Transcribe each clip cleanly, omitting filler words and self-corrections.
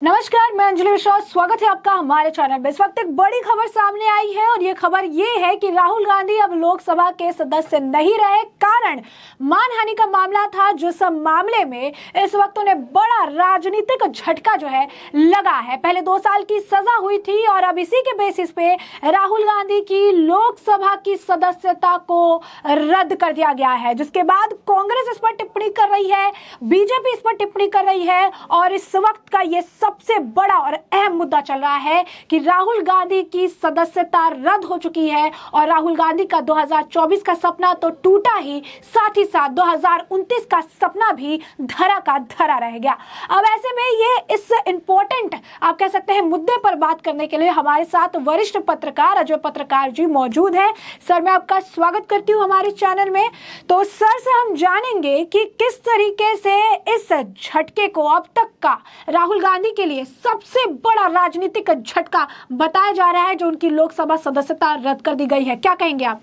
नमस्कार, मैं अंजलि मिश्रा। स्वागत है आपका हमारे चैनल में। इस वक्त एक बड़ी खबर सामने आई है और ये खबर ये है कि राहुल गांधी अब लोकसभा के सदस्य नहीं रहे। कारण मानहानि का मामला था, जिस मामले में इस वक्त उन्हें बड़ा राजनीतिक झटका जो है लगा है। पहले 2 साल की सजा हुई थी और अब इसी के बेसिस पे राहुल गांधी की लोकसभा की सदस्यता को रद्द कर दिया गया है, जिसके बाद कांग्रेस इस पर टिप्पणी कर रही है, बीजेपी इस पर टिप्पणी कर रही है और इस वक्त का ये सबसे बड़ा और अहम मुद्दा चल रहा है कि राहुल गांधी की सदस्यता रद्द हो चुकी है और राहुल गांधी का 2024 का सपना तो टूटा ही, साथ ही साथ 2029 का सपना भी धरा का धरा रह गया। अब ऐसे में ये इस इंपॉर्टेंट आप कह सकते हैं मुद्दे पर बात करने के लिए हमारे साथ वरिष्ठ पत्रकार अजय पत्रकार जी मौजूद हैं। सर, मैं आपका स्वागत करती हूं हमारे चैनल में। तो सर से हम जानेंगे कि किस तरीके से इस झटके को अब तक का राहुल गांधी के लिए सबसे बड़ा राजनीतिक झटका बताया जा रहा है, जो उनकी लोकसभा सदस्यता रद्द कर दी गई है। क्या कहेंगे आप?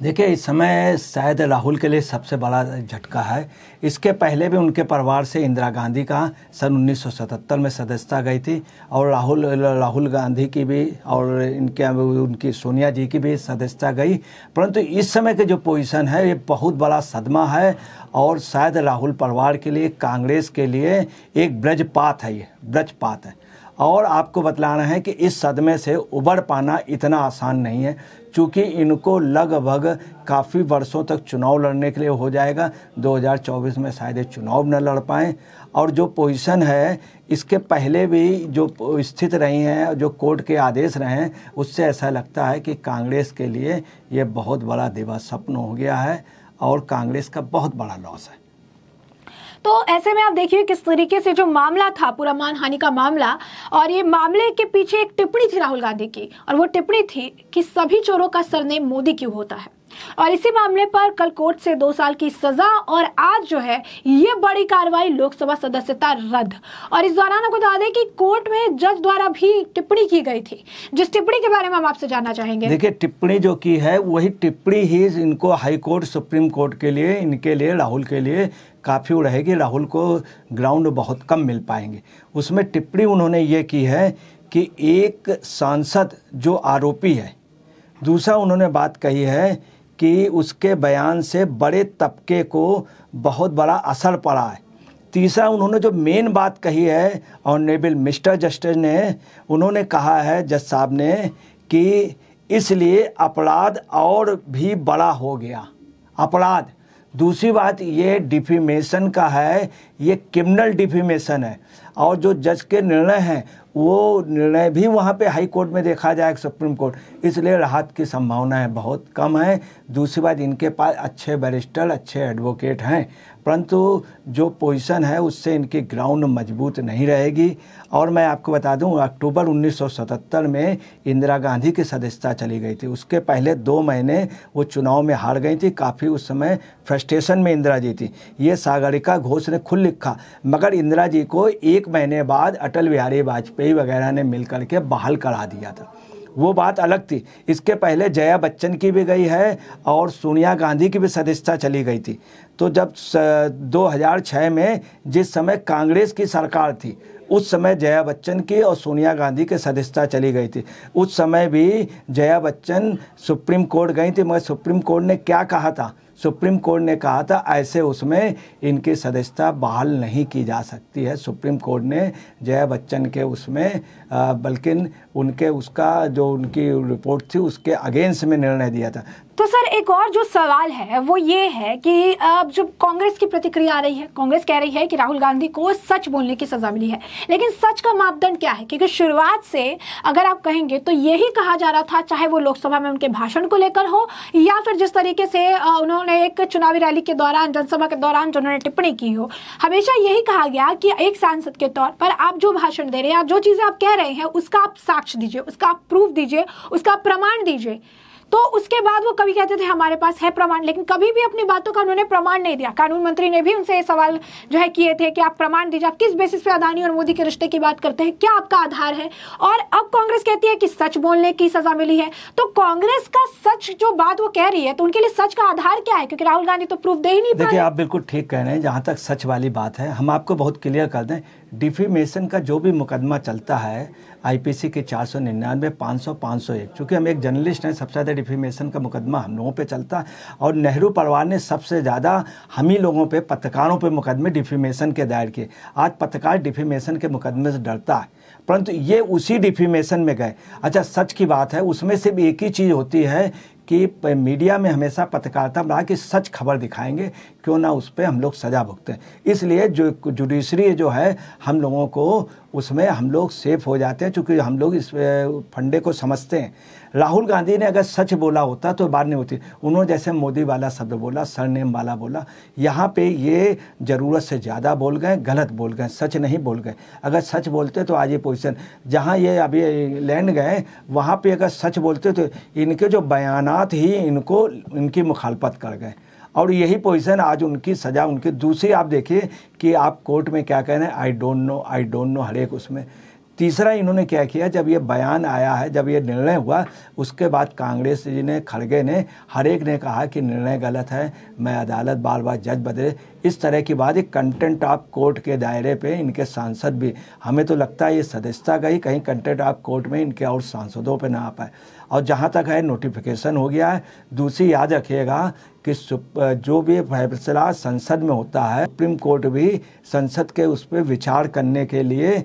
देखिए, इस समय शायद राहुल के लिए सबसे बड़ा झटका है। इसके पहले भी उनके परिवार से इंदिरा गांधी का सन 1977 में सदस्यता गई थी और राहुल गांधी की भी और उनकी सोनिया जी की भी सदस्यता गई। परंतु इस समय के जो पोजीशन है, ये बहुत बड़ा सदमा है और शायद राहुल परिवार के लिए, कांग्रेस के लिए एक ब्रजपात है, ये ब्रजपात है। और आपको बतलाना है कि इस सदमे से उबर पाना इतना आसान नहीं है, क्योंकि इनको लगभग काफ़ी वर्षों तक चुनाव लड़ने के लिए हो जाएगा। 2024 में शायद चुनाव न लड़ पाएँ। और जो पोजीशन है, इसके पहले भी जो स्थित रही हैं, जो कोर्ट के आदेश रहे हैं, उससे ऐसा लगता है कि कांग्रेस के लिए ये बहुत बड़ा दिवा स्वप्न हो गया है और कांग्रेस का बहुत बड़ा लॉस है। तो ऐसे में आप देखिए किस तरीके से जो मामला था, पूरा मानहानि का मामला, और ये मामले के पीछे एक टिप्पणी थी राहुल गांधी की, और वो टिप्पणी थी कि सभी चोरों का सरनेम मोदी क्यों होता है। और इसी मामले पर कल कोर्ट से 2 साल की सजा और आज जो है ये बड़ी कार्रवाई, लोकसभा सदस्यता रद्द। और इस दौरान आपको बता दें कि कोर्ट में जज द्वारा भी टिप्पणी की गई थी, जिस टिप्पणी के बारे में हम आपसे जानना चाहेंगे। देखिए, टिप्पणी जो की है वही टिप्पणी ही इनको हाई कोर्ट, सुप्रीम कोर्ट के लिए, इनके लिए, राहुल के लिए काफ़ी रहेगी। राहुल को ग्राउंड बहुत कम मिल पाएंगे। उसमें टिप्पणी उन्होंने ये की है कि एक सांसद जो आरोपी है, दूसरा उन्होंने बात कही है कि उसके बयान से बड़े तबके को बहुत बड़ा असर पड़ा है। तीसरा उन्होंने जो मेन बात कही है, ऑनरेबल मिस्टर जस्टिस ने, उन्होंने कहा है, जज साहब ने, कि इसलिए अपराध और भी बड़ा हो गया, अपराध। दूसरी बात ये डिफेमेशन का है, ये क्रिमिनल डिफेमेशन है। और जो जज के निर्णय हैं, वो निर्णय भी वहाँ पे हाई कोर्ट में देखा जाएगा, सुप्रीम कोर्ट, इसलिए राहत की संभावनाएं बहुत कम है। दूसरी बात, इनके पास अच्छे बैरिस्टर, अच्छे एडवोकेट हैं, परंतु जो पोजीशन है उससे इनकी ग्राउंड मजबूत नहीं रहेगी। और मैं आपको बता दूं, अक्टूबर 1977 में इंदिरा गांधी की सदस्यता चली गई थी। उसके पहले 2 महीने वो चुनाव में हार गई थी। काफ़ी उस समय फ्रस्ट्रेशन में इंदिरा जी थी। ये सागरिका घोष ने खुद लिखा, मगर इंदिरा जी को 1 महीने बाद अटल बिहारी वाजपेयी वगैरह ने मिल करके बहाल करा दिया था। वो बात अलग थी। इसके पहले जया बच्चन की भी गई है और सोनिया गांधी की भी सदस्यता चली गई थी। तो जब 2006 में जिस समय कांग्रेस की सरकार थी, उस समय जया बच्चन की और सोनिया गांधी की सदस्यता चली गई थी। उस समय भी जया बच्चन सुप्रीम कोर्ट गई थी, मगर सुप्रीम कोर्ट ने क्या कहा था? सुप्रीम कोर्ट ने कहा था ऐसे उसमें इनकी सदस्यता बहाल नहीं की जा सकती है। सुप्रीम कोर्ट ने जया बच्चन के उसमें बल्कि उनके उसका जो उनकी रिपोर्ट थी उसके अगेंस्ट में निर्णय दिया था। तो सर, एक और जो सवाल है वो ये है कि अब जब कांग्रेस की प्रतिक्रिया आ रही है, कांग्रेस कह रही है कि राहुल गांधी को सच बोलने की सजा मिली है, लेकिन सच का मापदंड क्या है? क्योंकि शुरुआत से अगर आप कहेंगे तो यही कहा जा रहा था, चाहे वो लोकसभा में उनके भाषण को लेकर हो या फिर जिस तरीके से उन्होंने एक चुनावी रैली के दौरान, जनसभा के दौरान जो उन्होंने टिप्पणी की हो, हमेशा यही कहा गया कि एक सांसद के तौर पर आप जो भाषण दे रहे हैं, जो चीजें आप कह रहे हैं, उसका आप साक्ष्य दीजिए, उसका आप प्रूफ दीजिए, उसका आप प्रमाण दीजिए। तो उसके बाद वो कभी कहते थे हमारे पास है प्रमाण, लेकिन कभी भी अपनी बातों का उन्होंने प्रमाण नहीं दिया। कानून मंत्री ने भी उनसे ये सवाल जो है किए थे कि आप प्रमाण दीजिए, आप किस बेसिस पे अदानी और मोदी के रिश्ते की बात करते हैं, क्या आपका आधार है। और अब कांग्रेस कहती है कि सच बोलने की सजा मिली है। तो कांग्रेस का सच जो बात वो कह रही है, तो उनके लिए सच का आधार क्या है, क्योंकि राहुल गांधी तो प्रूफ दे ही नहीं पा रहे। देखिए, आप बिल्कुल ठीक कह रहे हैं। जहाँ तक सच वाली बात है, हम आपको बहुत क्लियर कर दें, डिफेमेशन का जो भी मुकदमा चलता है आईपीसी के 499, 500, 501, चूँकि हम एक जर्नलिस्ट हैं, सबसे ज़्यादा डिफेमेशन का मुकदमा हम लोगों पे चलता है। और नेहरू परिवार ने सबसे ज़्यादा हम ही लोगों पे, पत्रकारों पे मुकदमे डिफेमेशन के दायर किए। आज पत्रकार डिफेमेशन के मुकदमे से डरता है, परंतु ये उसी डिफेमेशन में गए। अच्छा, सच की बात है, उसमें सिर्फ एक ही चीज़ होती है कि मीडिया में हमेशा पत्रकारिता में रहा कि सच खबर दिखाएंगे, क्यों ना उस पर हम लोग सजा भुगतें। इसलिए जो जुडिशरी जो है, हम लोगों को उसमें हम लोग सेफ हो जाते हैं, क्योंकि हम लोग इस फंडे को समझते हैं। राहुल गांधी ने अगर सच बोला होता तो बात नहीं होती। उन्होंने जैसे मोदी वाला शब्द बोला, सरनेम वाला बोला, यहाँ पे ये ज़रूरत से ज़्यादा बोल गए, गलत बोल गए, सच नहीं बोल गए। अगर सच बोलते तो आज ये पोजीशन, जहाँ ये अभी लैंड गए, वहाँ पे अगर सच बोलते तो इनके जो बयानात ही इनको, इनकी मुखालफत कर गए, और यही पोजीशन आज उनकी सज़ा। उनकी दूसरी आप देखिए कि आप कोर्ट में क्या कह रहे हैं, आई डोंट नो हर एक उसमें। तीसरा इन्होंने क्या किया, जब ये बयान आया है, जब ये निर्णय हुआ, उसके बाद कांग्रेस जी ने, खड़गे ने, हर एक ने कहा कि निर्णय गलत है, मैं अदालत बार बार जज बदले, इस तरह की बात। एक कंटेंट ऑफ कोर्ट के दायरे पे इनके सांसद भी, हमें तो लगता है ये सदस्यता गई कहीं कंटेंट ऑफ कोर्ट में इनके और सांसदों पे ना आ पाए। और जहाँ तक है, नोटिफिकेशन हो गया है। दूसरी याद रखिएगा कि जो भी फैसला संसद में होता है, सुप्रीम कोर्ट भी संसद के उस पर विचार करने के लिए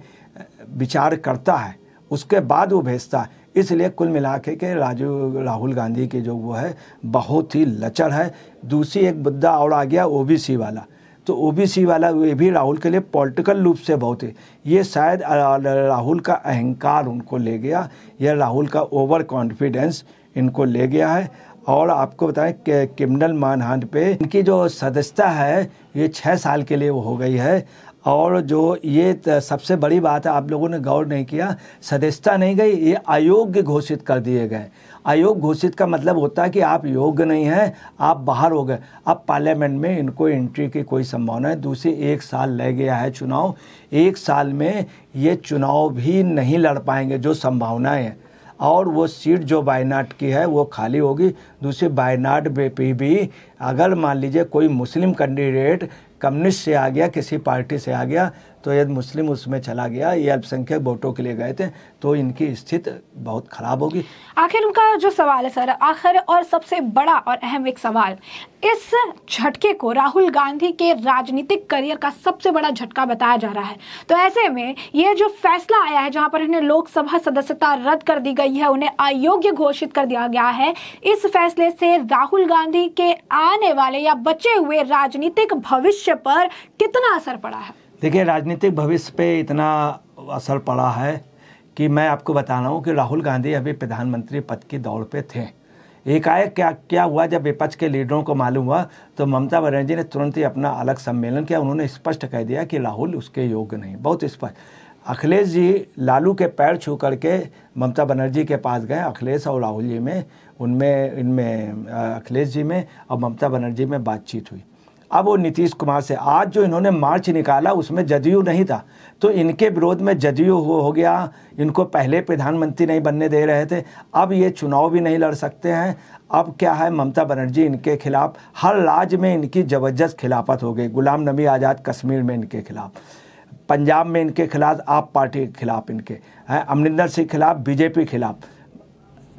विचार करता है, उसके बाद वो भेजता है। इसलिए कुल मिला के राहुल गांधी की जो वो है, बहुत ही लचर है। दूसरी एक मुद्दा और आ गया, ओबीसी वाला। तो ओबीसी वाला ये भी राहुल के लिए पॉलिटिकल रूप से बहुत है। ये शायद राहुल का अहंकार उनको ले गया, या राहुल का ओवर कॉन्फिडेंस इनको ले गया है। और आपको बताएं कि क्रिमिनल मानहानि पे इनकी जो सदस्यता है, ये 6 साल के लिए वो हो गई है। और जो ये सबसे बड़ी बात है, आप लोगों ने गौर नहीं किया, सदस्यता नहीं गई, ये अयोग्य घोषित कर दिए गए। अयोग्य घोषित का मतलब होता है कि आप योग्य नहीं हैं, आप बाहर हो गए। अब पार्लियामेंट में इनको एंट्री की कोई संभावना है। दूसरी, 1 साल लग गया है चुनाव, 1 साल में ये चुनाव भी नहीं लड़ पाएंगे, जो संभावनाएं हैं। और वो सीट जो वायनाड की है वो खाली होगी। दूसरी, वायनाड पे भी अगर मान लीजिए कोई मुस्लिम कैंडिडेट कम्युनिस्ट से आ गया, किसी पार्टी से आ गया, तो यदि मुस्लिम उसमें चला गया, ये अल्पसंख्यक वोटों के लिए गए थे, तो इनकी स्थिति बहुत खराब होगी। आखिर उनका जो सवाल है सर, आखिर और सबसे बड़ा और अहम एक सवाल, इस झटके को राहुल गांधी के राजनीतिक करियर का सबसे बड़ा झटका बताया जा रहा है। तो ऐसे में ये जो फैसला आया है, जहां पर इन्हें लोकसभा सदस्यता रद्द कर दी गई है, उन्हें अयोग्य घोषित कर दिया गया है, इस फैसले से राहुल गांधी के आने वाले या बचे हुए राजनीतिक भविष्य पर कितना असर पड़ा है? देखिए, राजनीतिक भविष्य पे इतना असर पड़ा है कि मैं आपको बता रहा हूँ कि राहुल गांधी अभी प्रधानमंत्री पद की दौड़ पे थे। एकाएक क्या हुआ, जब विपक्ष के लीडरों को मालूम हुआ, तो ममता बनर्जी ने तुरंत ही अपना अलग सम्मेलन किया। उन्होंने स्पष्ट कह दिया कि राहुल उसके योग्य नहीं, बहुत स्पष्ट। अखिलेश जी लालू के पैर छू करके ममता बनर्जी के पास गए। अखिलेश और राहुल जी में, इनमें अखिलेश जी में और ममता बनर्जी में बातचीत हुई। अब वो नीतीश कुमार से, आज जो इन्होंने मार्च निकाला उसमें जदयू नहीं था, तो इनके विरोध में जदयू हो गया। इनको पहले प्रधानमंत्री नहीं बनने दे रहे थे, अब ये चुनाव भी नहीं लड़ सकते हैं। अब क्या है, ममता बनर्जी इनके खिलाफ, हर राज्य में इनकी जबरदस्त खिलाफत हो गई। गुलाम नबी आज़ाद कश्मीर में इनके खिलाफ, पंजाब में इनके खिलाफ आप पार्टी के खिलाफ, इनके अमरिंदर सिंह खिलाफ, बीजेपी खिलाफ,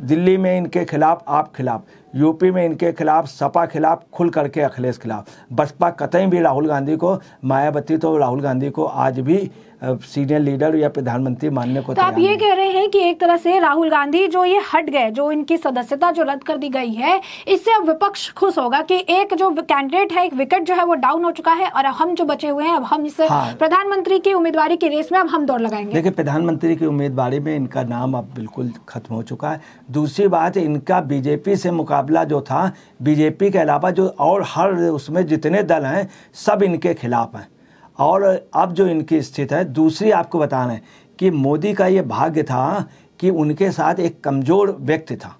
दिल्ली में इनके खिलाफ आप खिलाफ, यूपी में इनके खिलाफ सपा खिलाफ, खुल करके अखिलेश खिलाफ। बसपा कतई भी राहुल गांधी को, मायावती तो राहुल गांधी को आज भी सीनियर लीडर या प्रधानमंत्री मानने को तो आप ये कह रहे हैं कि एक तरह से राहुल गांधी जो ये हट गए, जो इनकी सदस्यता जो रद्द कर दी गई है, इससे अब विपक्ष खुश होगा कि एक जो कैंडिडेट है, एक विकेट जो है वो डाउन हो चुका है, और हम जो बचे हुए हैं, अब हम इस प्रधानमंत्री की उम्मीदवारी की रेस में अब हम दौड़ लगाएंगे। देखिए, प्रधानमंत्री की उम्मीदवारी में इनका नाम अब बिल्कुल खत्म हो चुका है। दूसरी बात, इनका बीजेपी से मुकाबला जो था, बीजेपी के अलावा जो और हर उसमें जितने दल हैं सब इनके खिलाफ हैं। और अब जो इनकी स्थिति है, दूसरी आपको बताना है कि मोदी का ये भाग्य था कि उनके साथ एक कमज़ोर व्यक्ति था,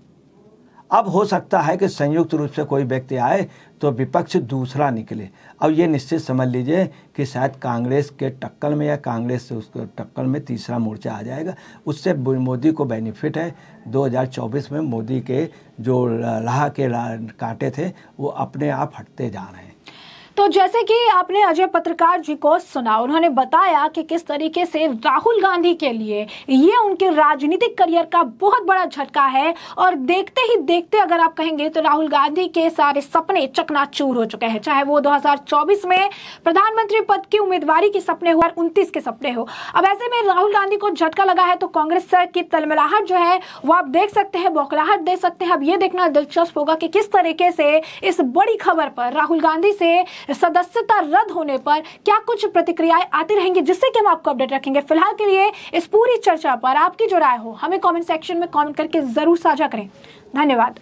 अब हो सकता है कि संयुक्त रूप से कोई व्यक्ति आए तो विपक्ष दूसरा निकले। अब ये निश्चित समझ लीजिए कि शायद कांग्रेस के टक्कर में या कांग्रेस से उसको टक्कर में तीसरा मोर्चा आ जाएगा। उससे मोदी को बेनिफिट है। 2024 में मोदी के जो राह के कांटे थे वो अपने आप हटते जा रहे हैं। तो जैसे कि आपने अजय पत्रकार जी को सुना, उन्होंने बताया कि किस तरीके से राहुल गांधी के लिए ये उनके राजनीतिक करियर का बहुत बड़ा झटका है और देखते ही देखते अगर आप कहेंगे तो राहुल गांधी के सारे सपने चकनाचूर हो चुके हैं, चाहे वो 2024 में प्रधानमंत्री पद की उम्मीदवारी के सपने हो और 29 के सपने हो। अब ऐसे में राहुल गांधी को झटका लगा है तो कांग्रेस की तलमलाहट जो है वो आप देख सकते हैं, बौखलाहट देख सकते हैं। अब ये देखना दिलचस्प होगा कि किस तरीके से इस बड़ी खबर पर राहुल गांधी से सदस्यता रद्द होने पर क्या कुछ प्रतिक्रियाएं आती रहेंगी, जिससे कि हम आपको अपडेट रखेंगे। फिलहाल के लिए इस पूरी चर्चा पर आपकी जो राय हो हमें कमेंट सेक्शन में कमेंट करके जरूर साझा करें। धन्यवाद।